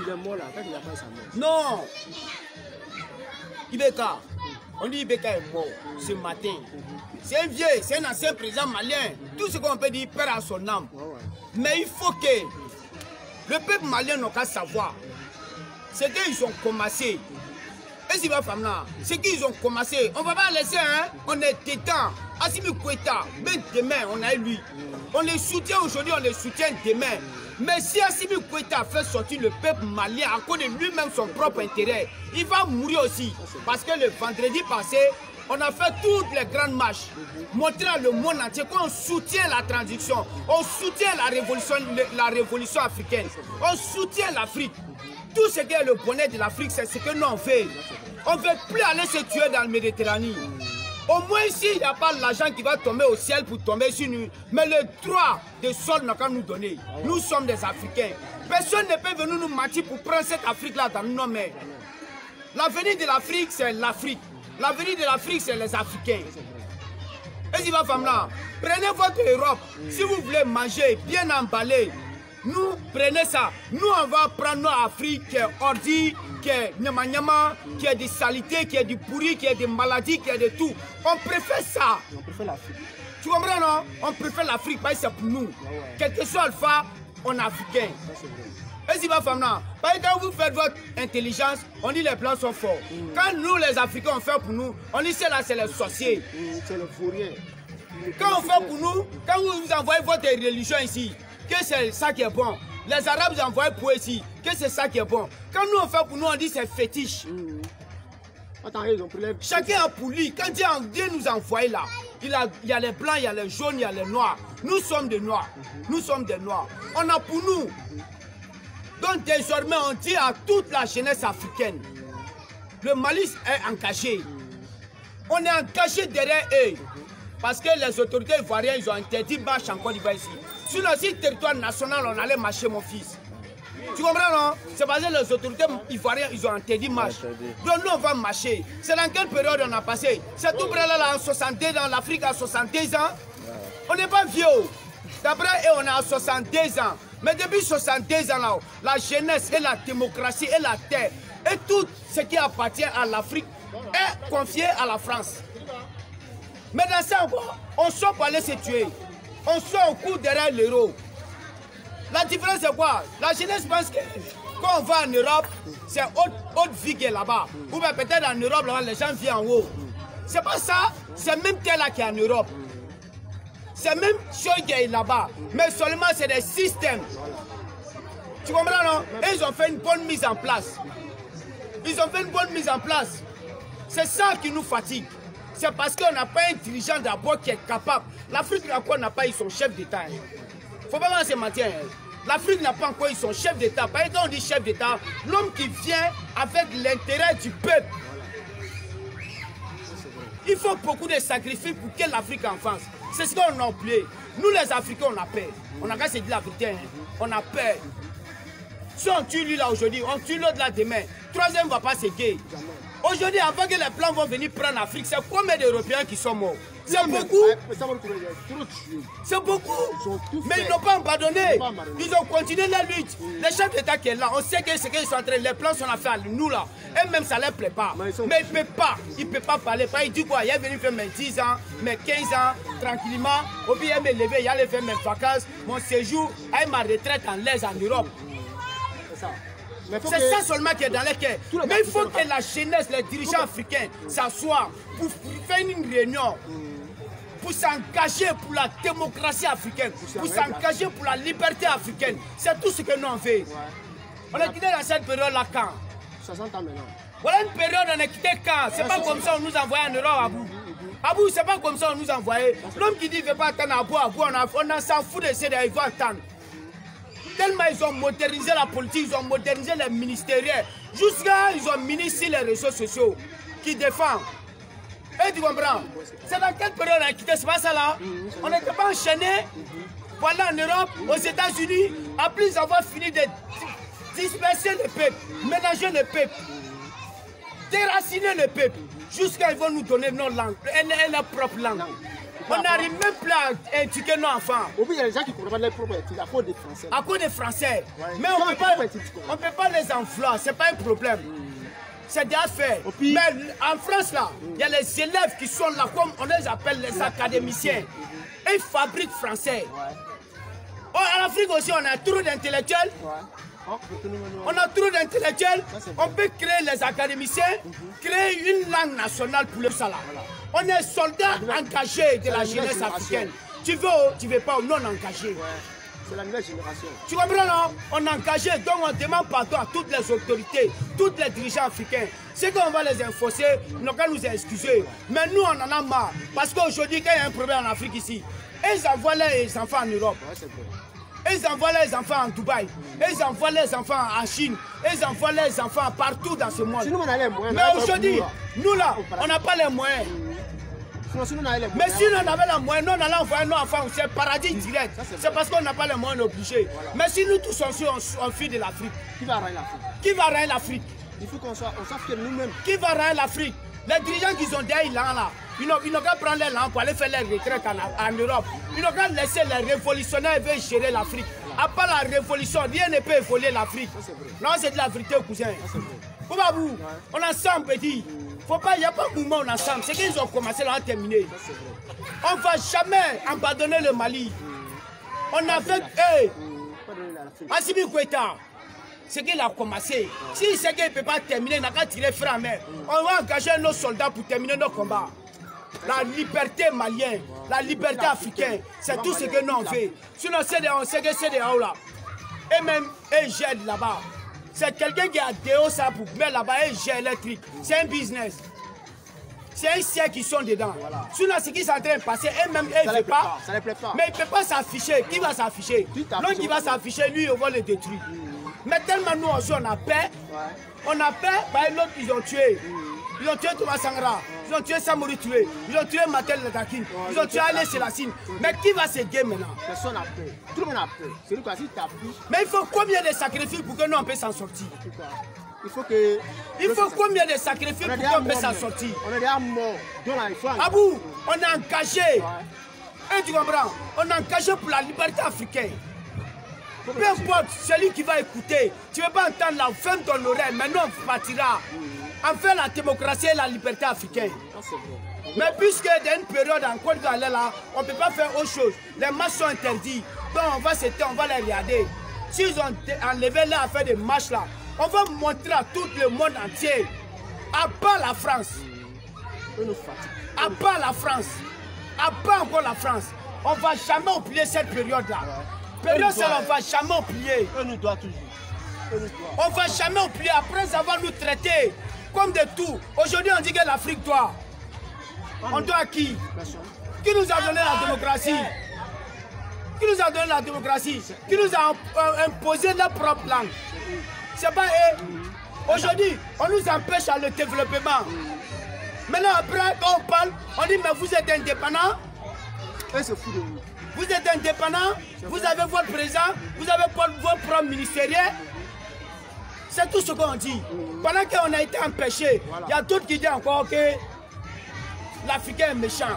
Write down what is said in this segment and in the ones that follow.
Il est mort là, quand il a pas sa mort. Non. Ibeka. On dit Ibeka est mort ce matin. C'est un vieux, c'est un ancien président malien. Tout ce qu'on peut dire perd à son âme. Mais il faut que le peuple malien n'a qu'à savoir. C'est qu'ils ont commencé. Et si va faire là, c'est qu'ils ont commencé. On ne va pas laisser, hein. On est tétan. Assimi Koueta, ben demain, on a eu lui. On les soutient aujourd'hui, on les soutient demain. Mais si Assimi Koueta fait sortir le peuple malien à cause de lui-même son propre intérêt, il va mourir aussi. Parce que le vendredi passé, on a fait toutes les grandes marches, montrant le monde entier qu'on soutient la transition, on soutient la révolution africaine, on soutient l'Afrique. Tout ce qui est le bonheur de l'Afrique, c'est ce que nous on fait. On ne veut plus aller se tuer dans le Méditerranée. Au moins ici, il n'y a pas l'argent qui va tomber au ciel pour tomber sur nous. Mais le droit de sol n'a qu'à nous donner. Nous sommes des Africains. Personne ne peut venir nous mentir pour prendre cette Afrique-là dans nos mains. L'avenir de l'Afrique, c'est l'Afrique. L'avenir de l'Afrique, c'est les Africains. Et si ma femme là, prenez votre Europe. Si vous voulez manger bien emballé, nous prenez ça. Nous, on va prendre notre Afrique qui est ordi, qui est nyama, qui est de saleté, qui est du pourri, qui est de maladie, qui est de tout. On préfère ça. On préfère l'Afrique. Tu comprends, non? On préfère l'Afrique parce que c'est pour nous. Quel que soit Alpha, on est africain. Et si ma femme là, parce que quand vous faites votre intelligence, on dit les plans sont forts. Quand nous, les Africains, on fait pour nous, on dit c'est là, c'est les sorciers. C'est le fourrier. Quand on fait pour nous, quand vous envoyez votre religion ici, que c'est ça qui est bon. Les Arabes vous envoient pour ici, que c'est ça qui est bon. Quand nous on fait pour nous, on dit c'est fétiche. Attends, ils ont pris les... Chacun a pour lui. Quand Dieu nous a envoyé là, il y a les blancs, il y a les jaunes, il y a les noirs. Nous sommes des noirs. Nous sommes des noirs. On a pour nous. Donc désormais, on dit à toute la jeunesse africaine, le Mali est engagé. On est engagé derrière eux. Parce que les autorités ivoiriennes, ils ont interdit de marcher en Côte d'Ivoire ici. Sur le territoire national, on allait marcher, mon fils. Tu comprends, non? C'est parce que les autorités ivoiriennes, ils ont interdit de marcher. Donc nous, on va marcher. C'est dans quelle période on a passé? C'est tout près là, en 62 ans, l'Afrique a 62 ans. On n'est pas vieux. D'après eux, on a 62 ans. Mais depuis 62 ans, là, la jeunesse et la démocratie et la terre et tout ce qui appartient à l'Afrique est confié à la France. Mais dans ça, on sort pour aller se tuer. On sort au coup derrière l'euro. La différence c'est quoi? La jeunesse pense que quand on va en Europe, c'est haute vie qui est là-bas. Ou bien peut-être en Europe, là, les gens viennent en haut. C'est pas ça, c'est même tel là qui est en Europe. C'est même chose qui est là-bas. Mais seulement c'est des systèmes. Tu comprends, non? Et ils ont fait une bonne mise en place. Ils ont fait une bonne mise en place. C'est ça qui nous fatigue. C'est parce qu'on n'a pas un dirigeant d'abord qui est capable. L'Afrique n'a pas eu son chef d'État. Il ne faut pas se mentir. L'Afrique n'a pas encore eu son chef d'État. Par exemple, on dit chef d'État, l'homme qui vient avec l'intérêt du peuple. Il faut beaucoup de sacrifices pour que l'Afrique avance. C'est ce qu'on a oublié. Nous les Africains, on a peur. On n'a qu'à se dire la vérité. On a peur. Si on tue lui là aujourd'hui, on tue l'autre là demain. Troisième ne va pas se guérir. Aujourd'hui, avant que les plans vont venir prendre l'Afrique, c'est combien d'Européens qui sont morts? C'est beaucoup. C'est beaucoup. Mais ils n'ont pas abandonné. Ils ont continué la lutte. Les chefs d'État qui sont là, on sait que ce qu'ils sont en train, les plans sont à faire, nous là. Et même ça ne les plaît pas. Mais ils ne peuvent pas. Ils ne peuvent pas parler. Il dit quoi? Il est venu faire mes 10 ans, mes 15 ans, tranquillement. Au pire, il me lever, il allait faire mes vacances, mon séjour, avec ma retraite en l'aise en Europe. C'est ça. C'est ça seulement qui est dans les cœurs. Mais il faut que la jeunesse, les dirigeants africains s'assoient pour faire une réunion, pour s'engager pour la démocratie africaine, pour s'engager pour la liberté africaine. C'est tout ce que nous on fait. On a quitté dans cette période-là quand? 60 ans maintenant. Voilà une période on a quitté quand? C'est pas comme ça on nous envoyait en Europe, Abou. Abou, c'est pas comme ça on nous envoyait. L'homme qui dit qu'il ne veut pas attendre Abou, on s'en fout de ça, il va attendre. Tellement ils ont modernisé la politique, ils ont modernisé les ministériels. Jusqu'à ils ont ministre les réseaux sociaux qui défendent. Et tu comprends? C'est dans quelle période on a quitté? C'est pas ça là? On n'était pas enchaînés. Voilà en Europe, aux États-Unis, après avoir fini de disperser le peuple, ménager le peuple, déraciner le peuple, jusqu'à ils vont nous donner nos langues, leur propre langue. On n'arrive même plus à éduquer nos enfants. Au bout, il y a des gens qui comprennent les propres études à cause des Français. À cause des Français. Ouais. Mais on ne peut pas les enflammer, c'est pas un problème. C'est déjà fait. Mais en France, là, il y a les élèves qui sont là, comme on les appelle les académiciens. Ils fabriquent français. En Afrique aussi, on a trop d'intellectuels. On a trop d'intellectuels. On peut créer les académiciens, créer une langue nationale pour le salaire. On est soldats engagés de la jeunesse africaine. Tu veux ou tu veux pas, non engagés. C'est la nouvelle génération. Tu comprends, non? On est engagé, donc on demande pardon à toutes les autorités, tous les dirigeants africains. C'est qu'on va les enfoncer, ils n'ont qu'à nous excuser. Mais nous, on en a marre. Parce qu'aujourd'hui, quand il y a un problème en Afrique ici, ils envoient les enfants en Europe. Ils envoient les enfants en Dubaï. Ils envoient les enfants en Chine. Ils envoient les enfants partout dans ce monde. Si nous, on a les moyens, mais aujourd'hui, nous là, on n'a pas les moyens. Mais si on avait les moyens, nous on allait envoyer nos enfants, c'est paradis direct. C'est parce qu'on n'a pas les moyens obligés. Mais si nous tous on fuit de l'Afrique, qui va rendre l'Afrique? Qui va rendre l'Afrique? Il faut qu'on soit fiers nous-mêmes. Qui va rendre l'Afrique? Les dirigeants qui sont derrière là, ils n'ont qu'à prendre les langues pour aller faire les retraites en Europe. Ils n'ont qu'à laisser les révolutionnaires venir gérer l'Afrique. À part la révolution, rien ne peut évoluer l'Afrique. Non, c'est de la vérité, cousin. Boubabou, on a ensemble, petit. Il n'y a pas de mouvement ensemble. C'est qu'ils ont commencé, là, on a terminé. On ne va jamais abandonner le Mali. On a fait. Assimi Goïta, c'est qu'il a commencé. Si c'est qu'il ne peut pas terminer, il n'a qu'à tirer frein à main. On va engager nos soldats pour terminer nos combats. La liberté malienne, la liberté africaine, c'est tout ce que nous on fait. Sinon, on sait que c'est des hauts là. Et même, ils gèrent là-bas. C'est quelqu'un qui a des hauts ça pour mettre là-bas et gère électrique. C'est un business. C'est un siècle qui sont dedans. Sinon, ce qui est en train de passer, eux-mêmes, ils ne veulent pas. Ça ne plaît pas. Mais il ne peut pas s'afficher. Qui va s'afficher? L'autre qui va s'afficher, lui, on va le détruire. Mais tellement nous aussi, on a peur. On a peur, l'autre, ils ont tué. Ils ont tué Thomas Sankara, ils ont tué Samori Touré, ils ont tué Matel Letakin, ils ont tué Haïlé Sélassine. Mais qui va se guérir maintenant? Personne n'a peur. Tout le monde a peur. C'est lui qui a dit t'as pris. Mais il faut combien de sacrifices pour que nous on puisse s'en sortir? Il faut que. Il faut combien de sacrifices pour qu'on puisse s'en sortir? On est déjà mort. Abou, on est engagé. Et tu comprends? On est engagé pour la liberté africaine. Peu importe celui qui va écouter, tu ne veux pas entendre la femme dans l'oreille, maintenant on partira. Enfin la démocratie et la liberté africaine. Mais puisque dans une période encore là, on ne peut pas faire autre chose. Les marches sont interdits. Donc on va les regarder. S'ils ont enlevé là à faire des marches là, on va montrer à tout le monde entier. À part la France. À part la France. À part encore la France. On ne va jamais oublier cette période là. Période celle-là, on ne va jamais oublier. On nous doit toujours. On ne va jamais oublier après avoir nous traité comme de tout. Aujourd'hui, on dit que l'Afrique doit. On doit à qui? Qui nous a donné la démocratie? Qui nous a donné la démocratie? Qui nous a imposé leur propre langue? C'est pas eux. Aujourd'hui, on nous empêche à le développement. Maintenant, après, quand on parle, on dit, mais vous êtes indépendants. Et c'est fou de nous. Vous êtes indépendants, vous avez votre président, vous avez votre propre ministériel. C'est tout ce qu'on dit. Pendant qu'on a été empêché, il y a d'autres qui disent encore que l'Africain est méchant.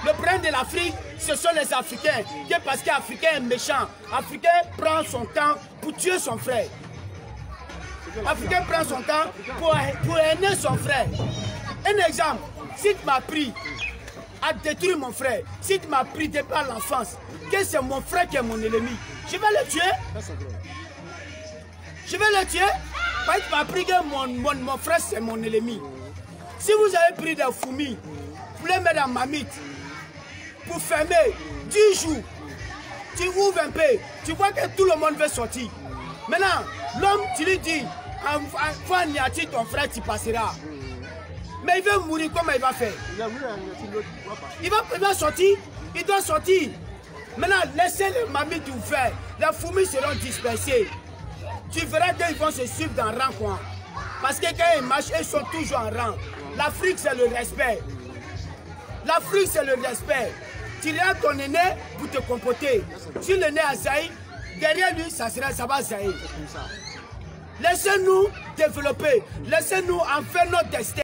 Le problème de l'Afrique, ce sont les Africains. Parce qu'Africain est méchant. L'Africain prend son temps pour tuer son frère. L'Africain prend son temps pour aimer son frère. Un exemple, si tu m'as pris à détruire mon frère, si tu m'as pris depuis l'enfance, que c'est mon frère qui est mon ennemi, je vais le tuer. Je vais le tuer parce que tu m'as pris que mon frère c'est mon ennemi. Si vous avez pris des fourmis, vous les mettez dans ma mythe, pour fermer 10 jours, tu ouvres un peu, tu vois que tout le monde veut sortir. Maintenant, l'homme, tu lui dis, faut anéantir ton frère, tu passeras. Mais il veut mourir, comment il va faire? Il va sortir, il doit sortir. Maintenant, laissez les mamies ouvertes, les fourmis seront dispersées. Tu verras qu'ils vont se suivre dans le rang, quoi. Parce que quand ils marchent, ils sont toujours en rang. L'Afrique, c'est le respect. L'Afrique, c'est le respect. Tu regardes ton aîné pour te comporter. Si l'aîné a zaï, derrière lui, ça va zaïr. Laissez-nous développer. Laissez-nous en faire notre destin.